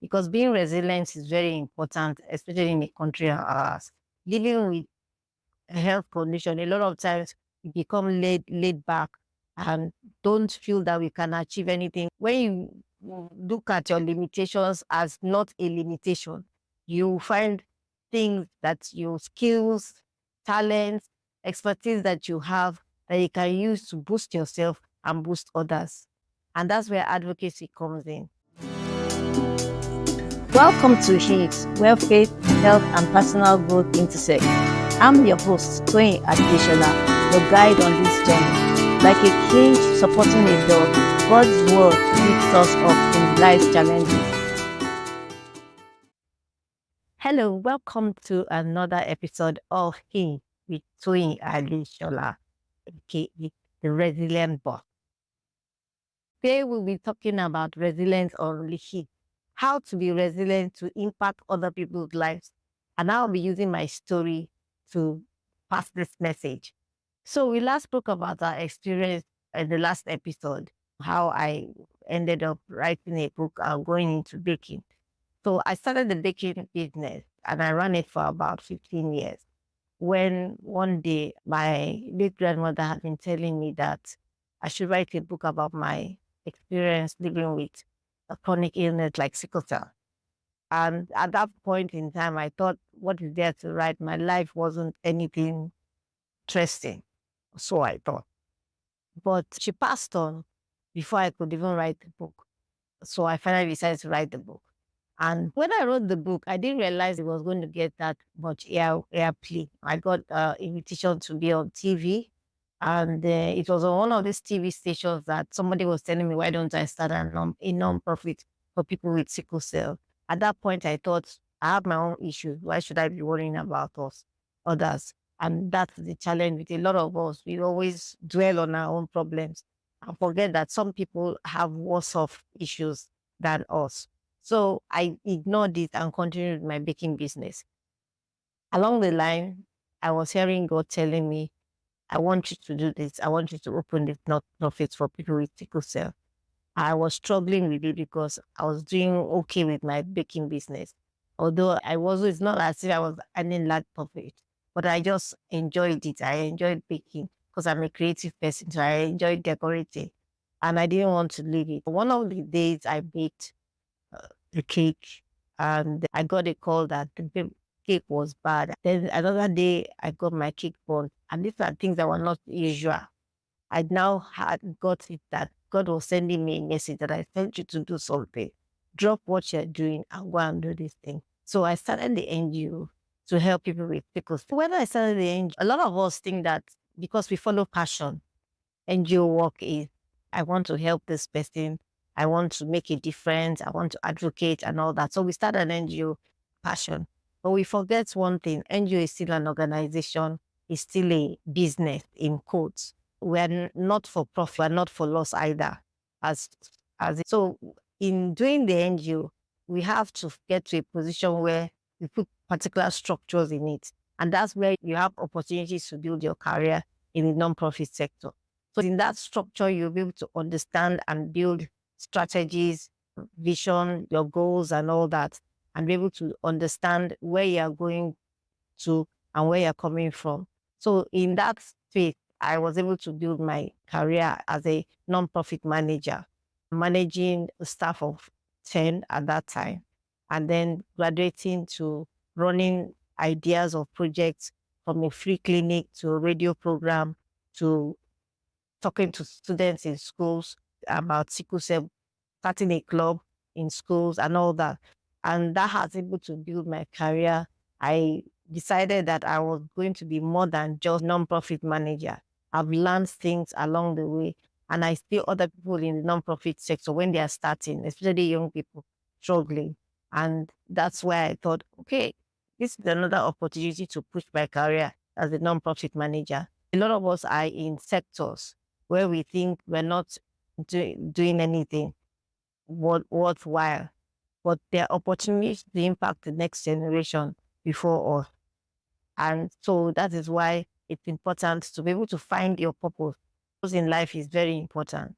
because being resilient is very important, especially in a country like ours. Living with a health condition, a lot of times we become laid back and don't feel that we can achieve anything. When you look at your limitations as not a limitation, you find things that your skills, talents, expertise that you have that you can use to boost yourself and boost others. And that's where advocacy comes in. Welcome to HIT, where faith, health, and personal growth intersect. I'm your host, Toyin Adesola, your guide on this journey. Like a king supporting a dog, God's word lifts us up in life's challenges. Hello, welcome to another episode of HIT with Toyin Adesola, aka the Resilient Boss. Today we'll be talking about resilience on leadership, how to be resilient to impact other people's lives. And I'll be using my story to pass this message. So we last spoke about our experience in the last episode, how I ended up writing a book and going into baking. So I started the baking business and I ran it for about 15 years. When one day my late grandmother had been telling me that I should write a book about my experience living with a chronic illness like sickle cell. And at that point in time, I thought, what is there to write? My life wasn't anything interesting. So I thought. But she passed on before I could even write the book. So I finally decided to write the book. And when I wrote the book, I didn't realize it was going to get that much airplay. I got invitation to be on TV, and it was on one of these TV stations that somebody was telling me, why don't I start a non-profit for people with sickle cell? At that point, I thought, I have my own issues. Why should I be worrying about others? And that's the challenge with a lot of us. We always dwell on our own problems and forget that some people have worse off issues than us. So I ignored it and continued my baking business. Along the line, I was hearing God telling me, I want you to do this. I want you to open this not profit for people with sickle cell. I was struggling with it because I was doing okay with my baking business. Although it's not as if I was earning large profit, but I just enjoyed it. I enjoyed baking because I'm a creative person. So I enjoyed decorating and I didn't want to leave it. One of the days I baked the cake and I got a call that the cake was bad. Then another day I got my cake burnt. And these are things that were not usual. I now had got it that God was sending me a message that I sent you to do something. Drop what you're doing and go and do this thing. So I started the NGO to help people with sickle cell. When I started the NGO, a lot of us think that because we follow passion, NGO work is, I want to help this person. I want to make a difference. I want to advocate and all that. So we start an NGO passion. But we forget one thing. NGO is still an organization. It's still a business in quotes. We're not for profit. We're not for loss either. So in doing the NGO, we have to get to a position where we put particular structures in it. And that's where you have opportunities to build your career in the nonprofit sector. So in that structure, you'll be able to understand and build strategies, vision, your goals and all that, and be able to understand where you're going to and where you're coming from. So in that space, I was able to build my career as a nonprofit manager, managing a staff of 10 at that time, and then graduating to running ideas of projects from a free clinic to a radio program to talking to students in schools about sickle cell, starting a club in schools and all that. And that has able to build my career. I decided that I was going to be more than just nonprofit manager. I've learned things along the way. And I see other people in the nonprofit sector when they are starting, especially young people struggling. And that's why I thought, okay, this is another opportunity to push my career as a nonprofit manager. A lot of us are in sectors where we think we're not doing anything worthwhile, but there are opportunities to impact the next generation before us. And so that is why it's important to be able to find your purpose. Purpose in life is very important.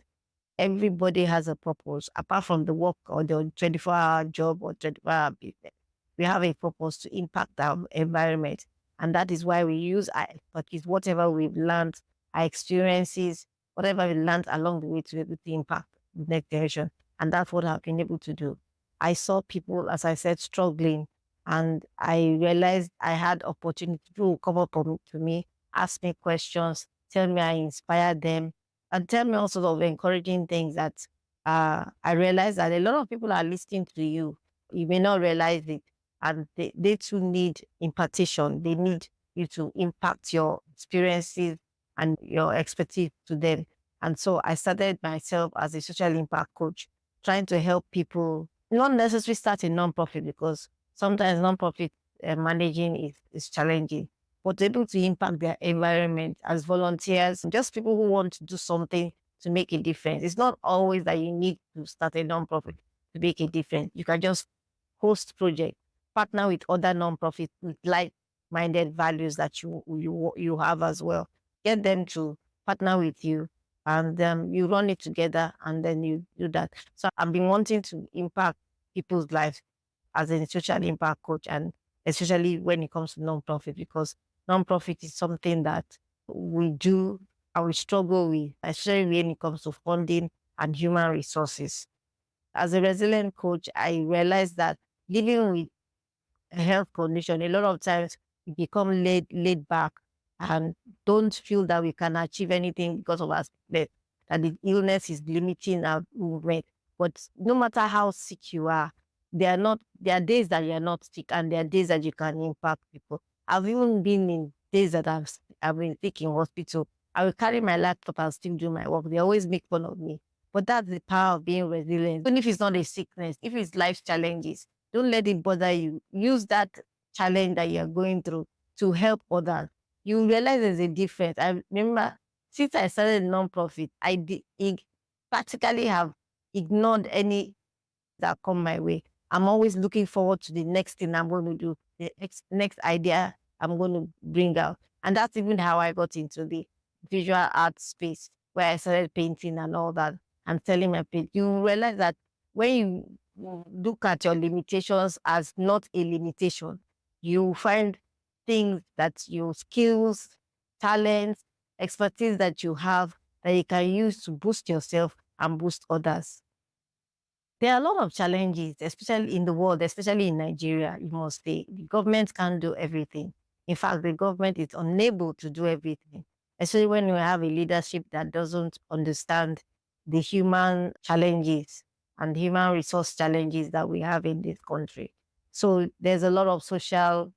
Everybody has a purpose apart from the work or the 24-hour job or 24-hour business. We have a purpose to impact our environment. And that is why we use our expertise, whatever we've learned, our experiences, whatever we learned along the way to be able to impact the next generation. And that's what I've been able to do. I saw people, as I said, struggling, and I realized I had opportunity to come up to me, ask me questions, tell me I inspired them, and tell me all sorts of encouraging things that I realize that a lot of people are listening to you. You may not realize it. And they too need impartation. They need you to impact your experiences and your expertise to them. And so I started myself as a social impact coach, trying to help people not necessarily start a nonprofit, because sometimes nonprofit managing is challenging, but able to impact their environment as volunteers, just people who want to do something to make a difference. It's not always that you need to start a nonprofit to make a difference. You can just host projects, partner with other nonprofits with like-minded values that you have as well. Get them to partner with you, and you run it together, and then you do that. So I've been wanting to impact people's lives as a social impact coach, and especially when it comes to nonprofit, because nonprofit is something that we do and we struggle with, especially when it comes to funding and human resources. As a resilient coach, I realized that living with a health condition, a lot of times we become laid back and don't feel that we can achieve anything because of our sickness, that the illness is limiting our movement. But no matter how sick you are, there are days that you are not sick, and there are days that you can impact people. I've even been in days that I've been sick in hospital. I will carry my laptop and still do my work. They always make fun of me. But that's the power of being resilient. Even if it's not a sickness, if it's life challenges, don't let it bother you. Use that challenge that you're going through to help others. You realize there's a difference. I remember since I started a nonprofit, practically have ignored any that come my way. I'm always looking forward to the next thing I'm going to do, the next idea I'm going to bring out. And that's even how I got into the visual art space, where I started painting and all that, and selling my paint. You realize that when you look at your limitations as not a limitation, you find things that your skills, talents, expertise that you have that you can use to boost yourself and boost others. There are a lot of challenges, especially in the world, especially in Nigeria, you must say. The government can't do everything. In fact, the government is unable to do everything, especially when we have a leadership that doesn't understand the human challenges and human resource challenges that we have in this country. So there's a lot of social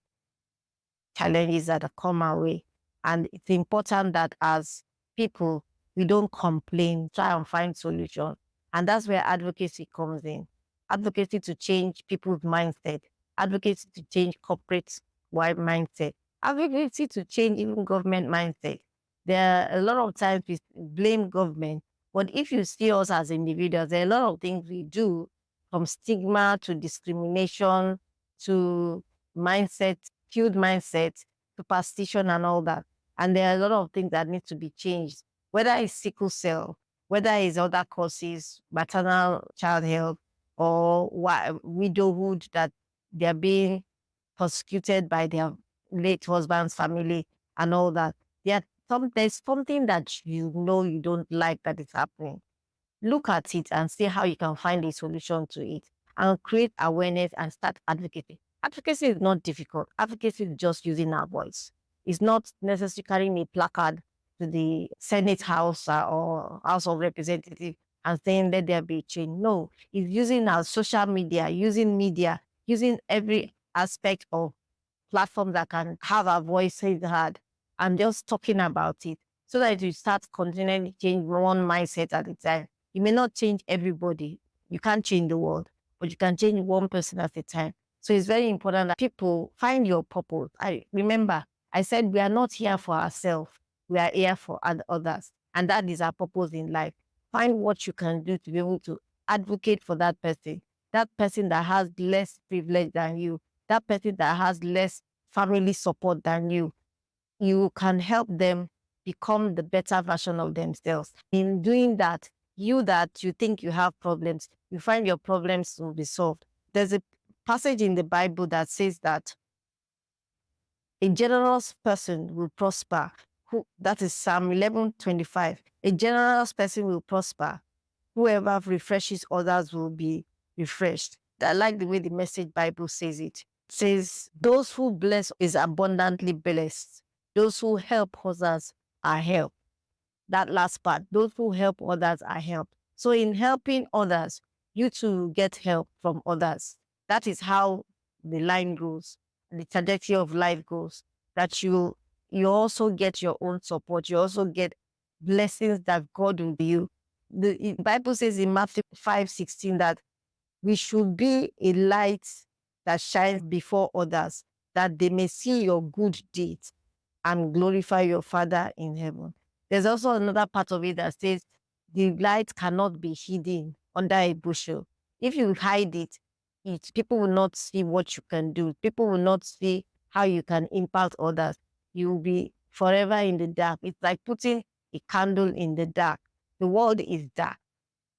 challenges that have come our way. And it's important that as people, we don't complain, try and find solutions. And that's where advocacy comes in. Advocacy to change people's mindset, advocacy to change corporate wide mindset, advocacy to change even government mindset. There are a lot of times we blame government, but if you see us as individuals, there are a lot of things we do, from stigma to discrimination to mindset, skewed mindset, superstition, and all that. And there are a lot of things that need to be changed, whether it's sickle cell, whether it's other causes, maternal child health, or widowhood, that they're being persecuted by their late husband's family and all that. There's something that you don't like that is happening. Look at it and see how you can find a solution to it, and create awareness and start advocating. Advocacy is not difficult. Advocacy is just using our voice. It's not necessarily carrying a placard to the Senate House or House of Representatives and saying, let there be change. No, it's using our social media, using every aspect of platforms that can have our voices heard, and just talking about it, so that you start continually change one mindset at a time. You may not change everybody. You can't change the world, but you can change one person at a time. So it's very important that people find your purpose. I remember I said we are not here for ourselves. We are here for others. And that is our purpose in life. Find what you can do to be able to advocate for that person that has less privilege than you, that person that has less family support than you. You can help them become the better version of themselves. In doing that, You that you think you have problems, you find your problems will be solved. There's a passage in the Bible that says that a generous person will prosper. That is Psalm 11:25. A generous person will prosper. Whoever refreshes others will be refreshed. I like the way the Message Bible says it. It says, those who bless is abundantly blessed. Those who help others are helped. That last part, those who help others are helped. So in helping others, you too get help from others. That is how the line goes, the trajectory of life goes. That you also get your own support. You also get blessings that God will give you. The Bible says in Matthew 5:16 that we should be a light that shines before others, that they may see your good deeds and glorify your Father in heaven. There's also another part of it that says the light cannot be hidden under a bushel. If you hide it, people will not see what you can do. People will not see how you can impact others. You will be forever in the dark. It's like putting a candle in the dark. The world is dark.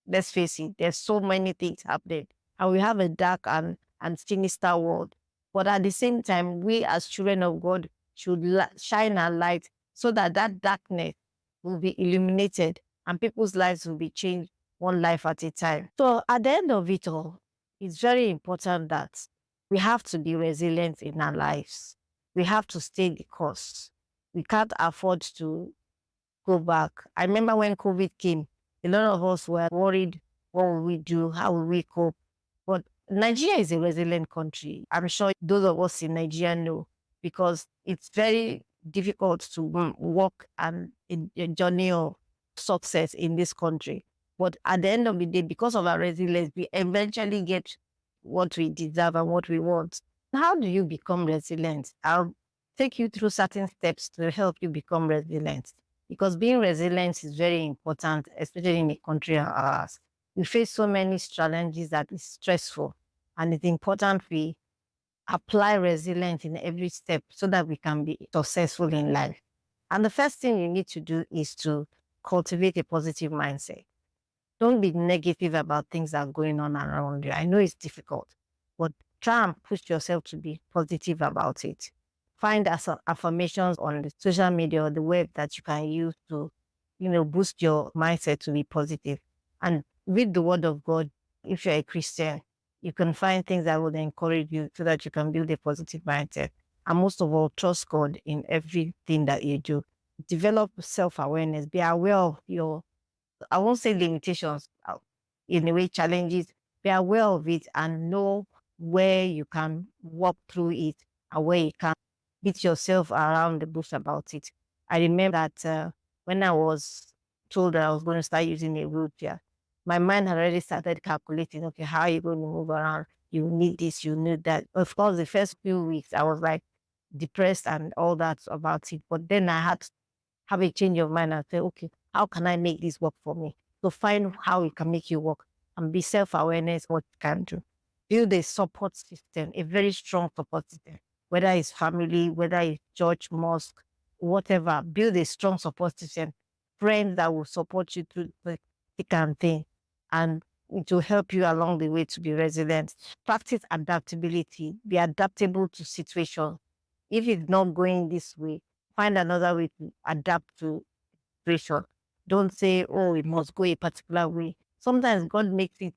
Let's face it, there's so many things happening. And we have a dark and sinister world. But at the same time, we as children of God should shine our light so that that darkness will be illuminated and people's lives will be changed one life at a time. So at the end of it all, it's very important that we have to be resilient in our lives. We have to stay the course. We can't afford to go back. I remember when COVID came, a lot of us were worried, what will we do? How will we cope? But Nigeria is a resilient country. I'm sure those of us in Nigeria know, because it's very difficult to walk and in a journey of success in this country. But at the end of the day, because of our resilience, we eventually get what we deserve and what we want. How do you become resilient? I'll take you through certain steps to help you become resilient, because being resilient is very important, especially in a country like ours. We face so many challenges that is stressful, and it's important we apply resilience in every step so that we can be successful in life. And the first thing you need to do is to cultivate a positive mindset. Don't be negative about things that are going on around you. I know it's difficult, but try and push yourself to be positive about it. Find affirmations on the social media or the web that you can use to, boost your mindset to be positive. And read the word of God. If you're a Christian, you can find things that would encourage you so that you can build a positive mindset. And most of all, trust God in everything that you do. Develop self-awareness. Be aware of your, I won't say limitations, in a way, challenges. Be aware of it and know where you can walk through it and where you can beat yourself around the bush about it. I remember that when I was told that I was going to start using a wheelchair, my mind had already started calculating, okay, how are you going to move around? You need this, you need that. Of course, the first few weeks, I was like depressed and all that about it. But then I had to have a change of mind and say, okay, how can I make this work for me? So find how it can make you work and be self-awareness what you can do. Build a support system, a very strong support system, whether it's family, whether it's church, mosque, whatever. Build a strong support system, friends that will support you through the thick and thin, and it will help you along the way to be resilient. Practice adaptability. Be adaptable to situations. If it's not going this way, find another way to adapt to situation. Don't say, oh, it must go a particular way. Sometimes God makes it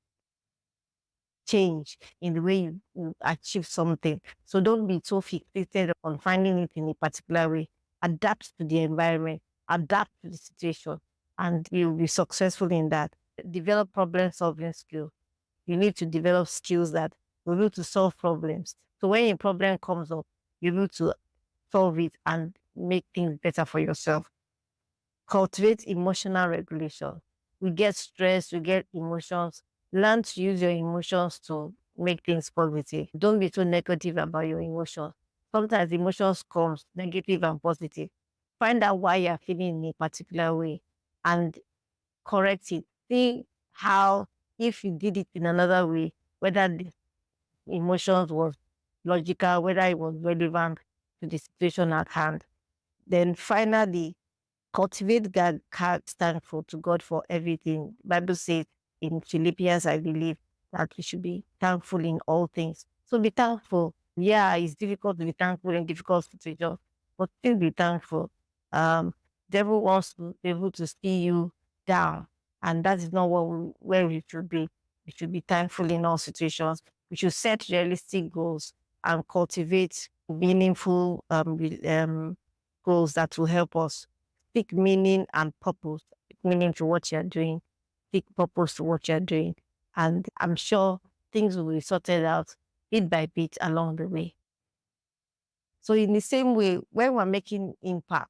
change in the way you achieve something. So don't be so fixated on finding it in a particular way. Adapt to the environment, adapt to the situation, and you'll be successful in that. Develop problem solving skills. You need to develop skills that will be able to solve problems. So when a problem comes up, you're able to solve it and make things better for yourself. Cultivate emotional regulation. We get stressed, we get emotions. Learn to use your emotions to make things positive. Don't be too negative about your emotions. Sometimes emotions comes negative and positive. Find out why you're feeling in a particular way and correct it. See how, if you did it in another way, whether the emotions was logical, whether it was relevant to the situation at hand. Then finally, Cultivate God, thankful to God for everything. Bible says in Philippians, I believe, that we should be thankful in all things. So be thankful. Yeah, it's difficult to be thankful in difficult situations, but still be thankful. Um, devil wants to be able to see you down, and that is not where we should be. We should be thankful in all situations. We should set realistic goals and cultivate meaningful goals that will help us. Speak meaning and purpose. Speak meaning to what you're doing. Speak purpose to what you're doing. And I'm sure things will be sorted out bit by bit along the way. So in the same way, when we're making impact,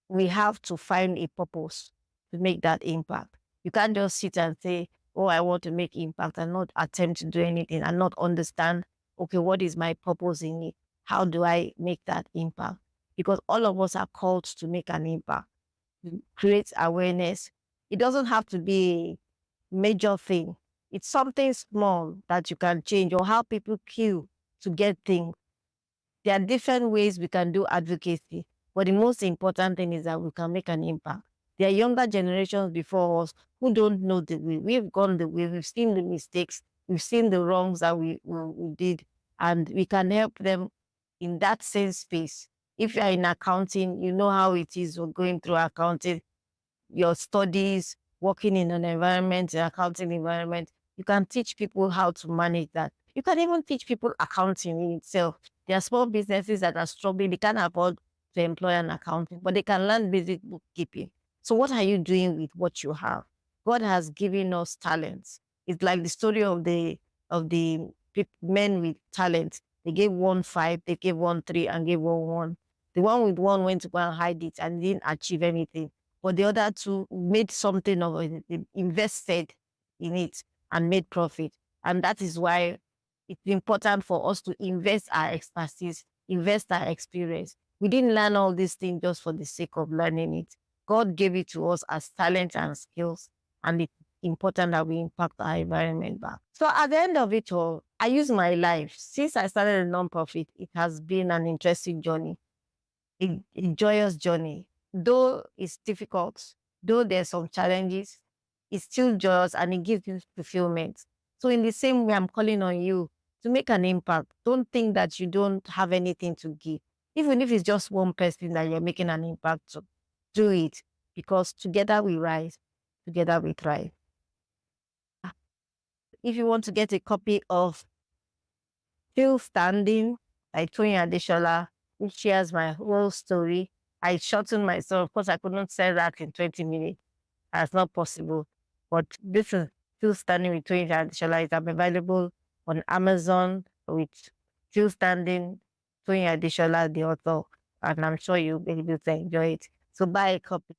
we have to find a purpose to make that impact. You can't just sit and say, oh, I want to make impact and not attempt to do anything and not understand, okay, what is my purpose in it? How do I make that impact? Because all of us are called to make an impact, to create awareness. It doesn't have to be a major thing. It's something small that you can change, or how people queue to get things. There are different ways we can do advocacy, but the most important thing is that we can make an impact. There are younger generations before us who don't know the way. We've gone the way, we've seen the mistakes, we've seen the wrongs that we did, and we can help them in that same space. If you're in accounting, you know how it is going through accounting, your studies, working in an environment, an accounting environment, you can teach people how to manage that. You can even teach people accounting in itself. There are small businesses that are struggling, they can't afford to employ an accountant, but they can learn basic bookkeeping. So what are you doing with what you have? God has given us talents. It's like the story of the men with talents. They gave one five, they gave one three, and gave one one. The one with one went to go and hide it and didn't achieve anything, but the other two made something of it, they invested in it and made profit. And that is why it's important for us to invest our expertise, invest our experience. We didn't learn all these things just for the sake of learning it. God gave it to us as talent and skills, and it's important that we impact our environment back. So at the end of it all, I use my life. Since I started a nonprofit, it has been an interesting journey, a joyous journey. Though it's difficult, though there's some challenges, it's still joyous and it gives you fulfillment. So in the same way, I'm calling on you to make an impact. Don't think that you don't have anything to give. Even if it's just one person that you're making an impact to, do it, because together we rise, together we thrive. If you want to get a copy of Still Standing by Toyin Adesola, which shares my whole story, I shortened myself. Of course, I could not say that in 20 minutes. That's not possible. But this is Still Standing with Toyin Adesola. It's available on Amazon with Still Standing, Toyin Adesola, the author. And I'm sure you'll be able to enjoy it. So buy a copy.